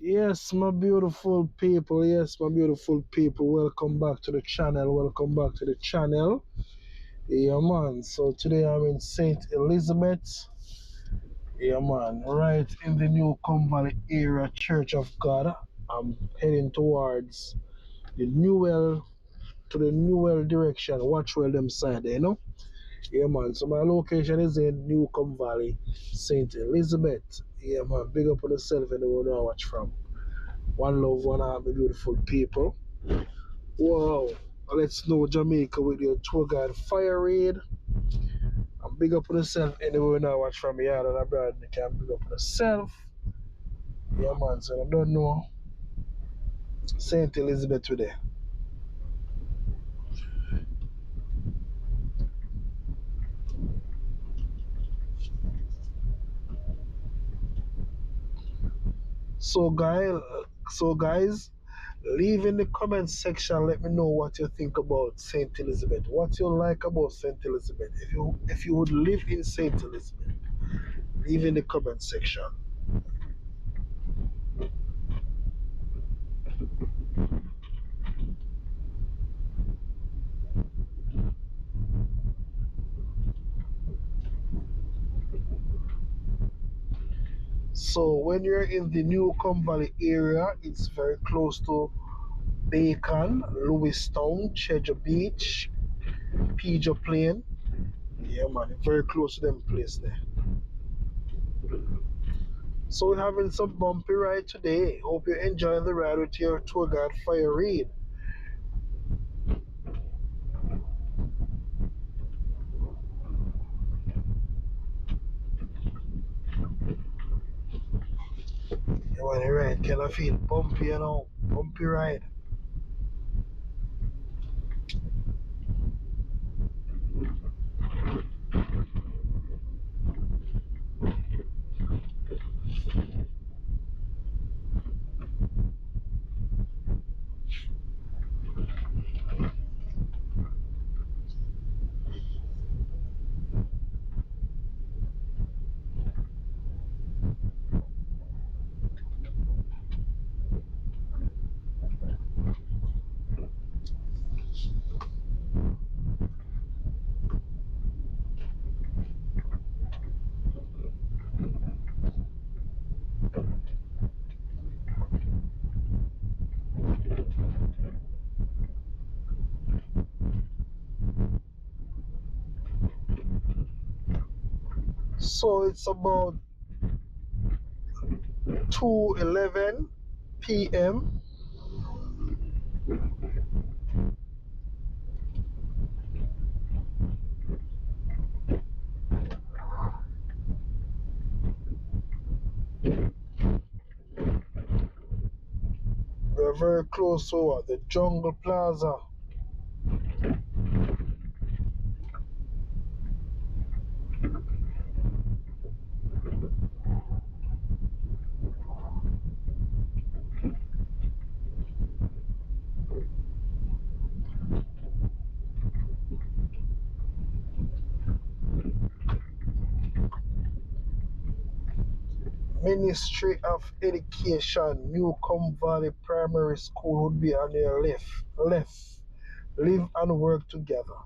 Yes, my beautiful people. Yes, my beautiful people. Welcome back to the channel. Welcome back to the channel. Yeah, man. So today I'm in St. Elizabeth. Yeah, man. Right in the Newcombe Valley area, Church of God. I'm heading towards the Newell to the Newell direction. Watchwell them side, you know. Yeah, man. So my location is in Newcombe Valley, St. Elizabeth. Yeah, man. Big up on yourself and the one I watch from. One love, one heart, my beautiful people. Wow. Let's know Jamaica with your tour guide Fire Reid. And big up on yourself anywhere now watch from me and abroad. You can big up on yourself. Yeah, man. So I don't know. St. Elizabeth today. So guys, leave in the comment section. Let me know what you think about St. Elizabeth. What you like about St. Elizabeth. If you would live in St. Elizabeth, leave in the comment section. So when you're in the Newcombe Valley area, it's very close to Bacon, Lewistown, Cheddar Beach, Pigeon Plain. Yeah, man, very close to them place there. So we're having some bumpy ride today. Hope you're enjoying the ride with your tour guide Fire Reid. Yeah, man, the ride can I feel bumpy, you know, bumpy ride. So it's about 2:11 p.m. We're very close to the Jungle Plaza. Ministry of Education, Newcombe Valley Primary School would be on your left. Left. Live and work together.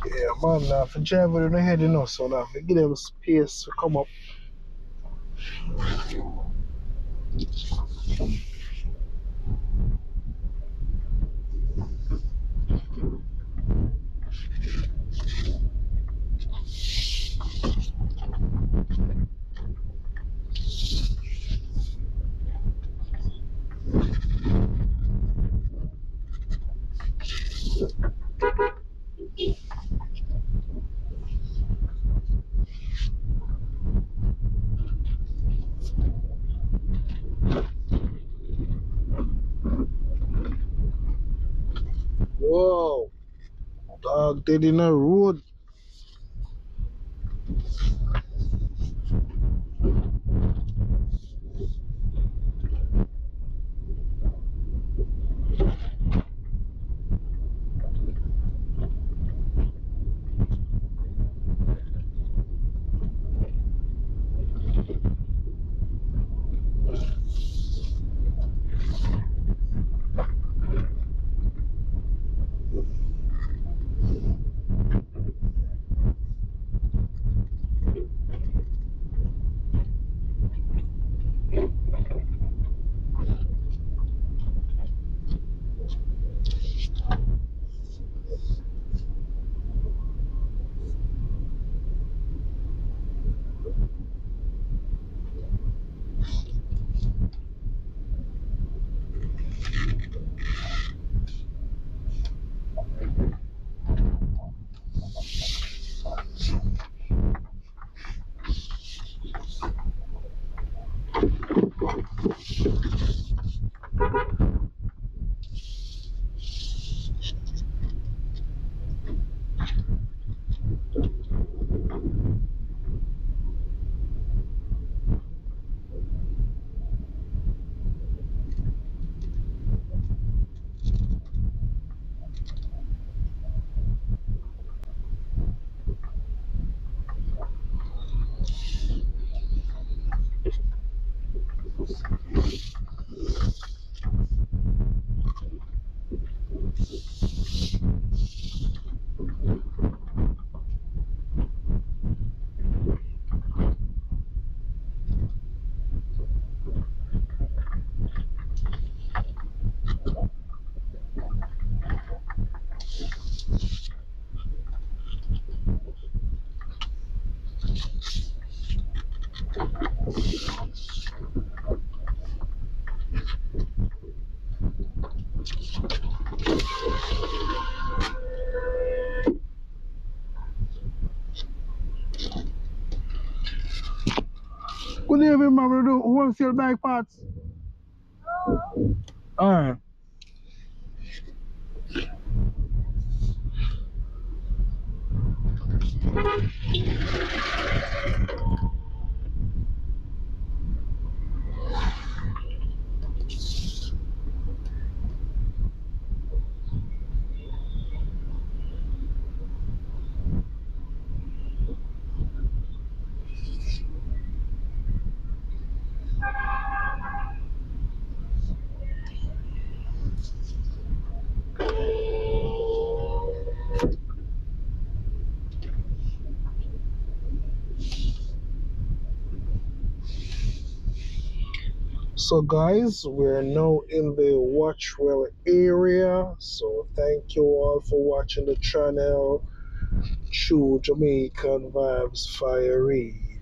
Yeah, man, now for drive with the head, you know, so now we give them space to come up. Whoa, dog, they in a road. Good evening, man. We do wholesale bike parts. Alright. So guys, we're now in the Watchwell area. So thank you all for watching the channel. True Jamaican Vibes, Fire Reid.